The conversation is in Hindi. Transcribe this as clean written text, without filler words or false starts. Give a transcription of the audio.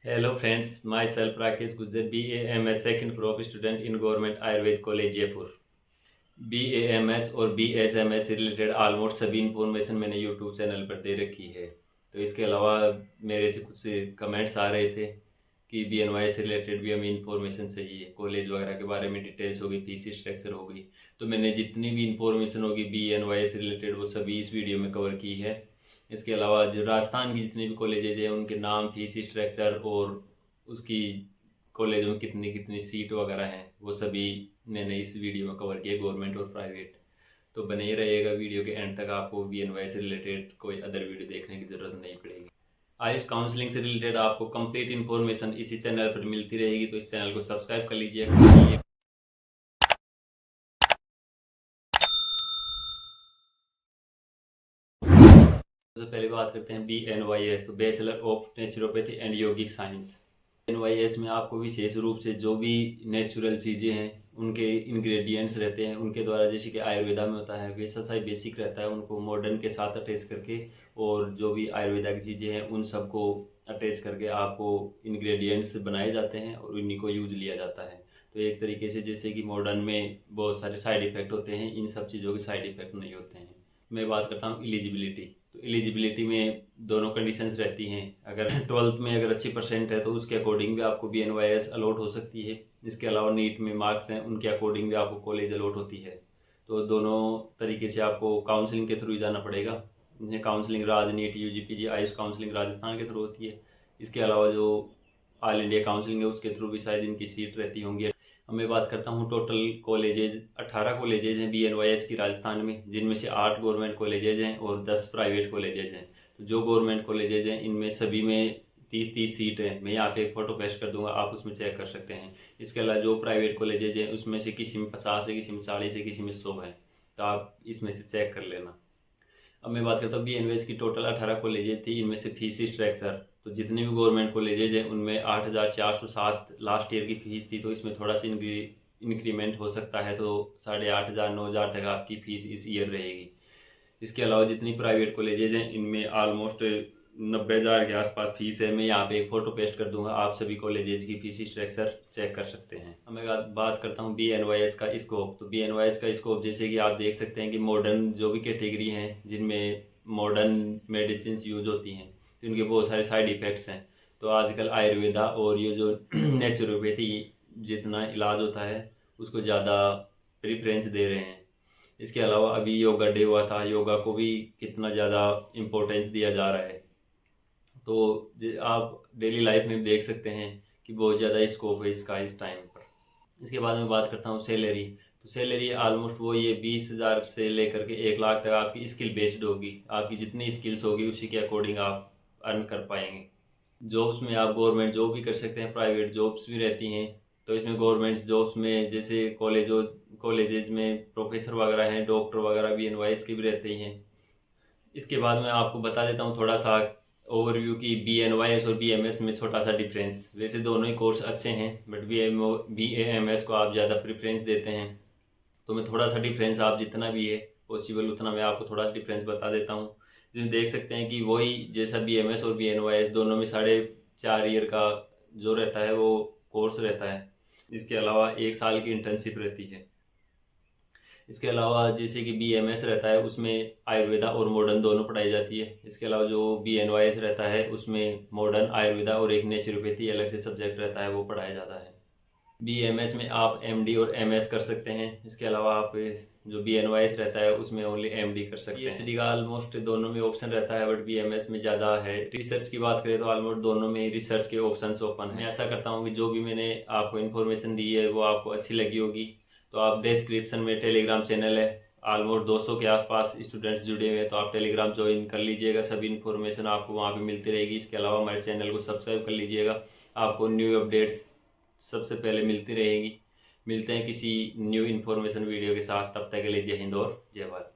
Hello friends, myself Rakesh Gujjar, BAMS second prop student in Government Ayurved College Jaipur। BAMS और BHMS से रिलेटेड ऑलमोस्ट सभी इंफॉर्मेशन मैंने यूट्यूब चैनल पर दे रखी है। तो इसके अलावा मेरे से कुछ कमेंट्स आ रहे थे कि BNY से रिलेटेड भी हमें इंफॉर्मेशन चाहिए, कॉलेज वगैरह के बारे में डिटेल्स होगी, फीस स्ट्रक्चर होगी। तो मैंने जितनी भी इंफॉर्मेशन होगी BNY से रिलेटेड वो सभी इस वीडियो में कवर की है। इसके अलावा जो राजस्थान की जितनी भी कॉलेजेज हैं उनके नाम, फीस स्ट्रक्चर और उसकी कॉलेजों में कितनी कितनी सीट वगैरह हैं वो सभी मैंने इस वीडियो में कवर किया, गवर्नमेंट और प्राइवेट। तो बने ही रहिएगा वीडियो के एंड तक, आपको BNY से रिलेटेड कोई अदर वीडियो देखने की ज़रूरत नहीं पड़ेगी। आयुष काउंसलिंग से रिलेटेड आपको कंप्लीट इन्फॉर्मेशन इसी चैनल पर मिलती रहेगी, तो इस चैनल को सब्सक्राइब कर लीजिए। सबसे पहले बात करते हैं BNYS, तो bachelor of naturopathy and yogic science. BNYS में आपको विशेष रूप से जो भी नेचुरल चीज़ें हैं उनके इंग्रेडिएंट्स रहते हैं उनके द्वारा, जैसे कि आयुर्वेदा में होता है वैसा सा बेसिक रहता है, उनको मॉडर्न के साथ अटैच करके और जो भी आयुर्वेदा की चीज़ें हैं उन सबको अटैच करके आपको इंग्रेडिएंट्स बनाए जाते हैं और उन्हीं को यूज लिया जाता है। तो एक तरीके से जैसे कि मॉडर्न में बहुत सारे साइड इफ़ेक्ट होते हैं, इन सब चीज़ों के साइड इफ़ेक्ट नहीं होते हैं। मैं बात करता हूँ एलिजिबिलिटी। तो एलिजिबिलिटी में दोनों कंडीशंस रहती हैं। अगर 12th में अगर अच्छी परसेंट है तो उसके अकॉर्डिंग भी आपको BNYS अलॉट हो सकती है। इसके अलावा नीट में मार्क्स हैं उनके अकॉर्डिंग भी आपको कॉलेज अलॉट होती है। तो दोनों तरीके से आपको काउंसलिंग के थ्रू ही जाना पड़ेगा। जैसे counselling Raj, NEET, UG, PG, AYUSH counselling Rajasthan के थ्रू होती है। इसके अलावा जो ऑल इंडिया काउंसलिंग है उसके थ्रू भी शायद इनकी सीट रहती होंगी। अब मैं बात करता हूँ टोटल कॉलेजेज, 18 कॉलेजेज हैं BNYS की राजस्थान में, जिनमें से 8 गवर्नमेंट कॉलेजेज हैं और 10 प्राइवेट कॉलेजेज हैं। तो जो गवर्नमेंट कॉलेजेज हैं इनमें सभी में 30-30 सीट है। मैं यहाँ पे एक फ़ोटो पेस्ट कर दूंगा, आप उसमें चेक कर सकते हैं। इसके अलावा जो प्राइवेट कॉलेजेज हैं उसमें से किसी में 50 है, किसी में 40 है, किसी में 100 है। तो आप इसमें से चेक कर लेना। अब मैं बात करता हूँ BNYS की टोटल 18 कॉलेजेज थी, इनमें से फीस स्ट्रक्चर। तो जितने भी गवर्नमेंट कॉलेजेज हैं उनमें 8,407 लास्ट ईयर की फ़ीस थी, तो इसमें थोड़ा सा इंक्रीमेंट हो सकता है, तो 8,500 9,000 तक आपकी फ़ीस इस ईयर रहेगी। इसके अलावा जितनी प्राइवेट कॉलेजेज हैं इनमें ऑलमोस्ट 90,000 के आसपास फीस है। मैं यहाँ पे एक फ़ोटो पेस्ट कर दूंगा, आप सभी कॉलेजेज की फीस स्ट्रक्चर चेक कर सकते हैं। अब मैं बात करता हूँ BNYS का स्कोप। तो BNYS का स्कोप जैसे कि आप देख सकते हैं कि मॉडर्न जो भी कैटेगरी हैं जिनमें मॉडर्न मेडिसिन यूज होती हैं तो इनके बहुत सारे साइड इफ़ेक्ट्स हैं। तो आजकल आयुर्वेदा और ये जो नेचुरोपैथी जितना इलाज होता है उसको ज़्यादा प्रेफरेंस दे रहे हैं। इसके अलावा अभी योगा डे हुआ था, योगा को भी कितना ज़्यादा इम्पोर्टेंस दिया जा रहा है। तो आप डेली लाइफ में देख सकते हैं कि बहुत ज़्यादा स्कोप है इसका इस टाइम पर। इसके बाद में बात करता हूँ सैलरी। तो सैलरी ऑलमोस्ट वो ये 20,000 से लेकर के 1 लाख तक आपकी स्किल बेस्ड होगी। आपकी जितनी स्किल्स होगी उसी के अकॉर्डिंग आप अर्न कर पाएंगे। जॉब्स में आप गवर्नमेंट जॉब भी कर सकते हैं, प्राइवेट जॉब्स भी रहती हैं। तो इसमें गवर्नमेंट जॉब्स में जैसे कॉलेजेज में प्रोफेसर वगैरह हैं, डॉक्टर वगैरह भी BNYS के भी रहते हैं। इसके बाद मैं आपको बता देता हूँ थोड़ा सा ओवरव्यू की BNYS और BMS में छोटा सा डिफरेंस। वैसे दोनों ही कोर्स अच्छे हैं बट BAMS को आप ज़्यादा प्रेफरेंस देते हैं, तो मैं थोड़ा सा डिफरेंस, आप जितना भी है पॉसिबल उतना मैं आपको थोड़ा सा डिफरेंस बता देता हूँ। जिसमें देख सकते हैं कि वही जैसा BMS और BNYS दोनों में 4.5 ईयर का जो रहता है वो कोर्स रहता है। इसके अलावा 1 साल की इंटर्नशिप रहती है। इसके अलावा जैसे कि BMS रहता है उसमें आयुर्वेदा और मॉडर्न दोनों पढ़ाई जाती है। इसके अलावा जो BNYS रहता है उसमें मॉडर्न, आयुर्वेदा और एक नेचुरोपैथी अलग से सब्जेक्ट रहता है वो पढ़ाया जाता है। BMS में आप MD और MS कर सकते हैं। इसके अलावा आप जो BNYS रहता है उसमें ओनली MD कर सकते हैं। PhD का ऑलमोस्ट दोनों में ऑप्शन रहता है बट BMS में ज़्यादा है। रिसर्च की बात करें तो ऑलमोस्ट दोनों में रिसर्च के ऑप्शन ओपन है। मैं ऐसा करता हूँ कि जो भी मैंने आपको इन्फॉर्मेशन दी है वो आपको अच्छी लगी होगी तो आप डिस्क्रिप्शन में टेलीग्राम चैनल है, ऑलमोस्ट 200 के आसपास स्टूडेंट्स जुड़े हुए हैं, तो आप टेलीग्राम ज्वाइन कर लीजिएगा। सभी इन्फॉर्मेशन आपको वहाँ पे मिलती रहेगी। इसके अलावा हमारे चैनल को सब्सक्राइब कर लीजिएगा, आपको न्यू अपडेट्स सबसे पहले मिलती रहेगी। मिलते हैं किसी न्यू इन्फॉर्मेशन वीडियो के साथ, तब तक के लिए जय हिंद और जय भारत।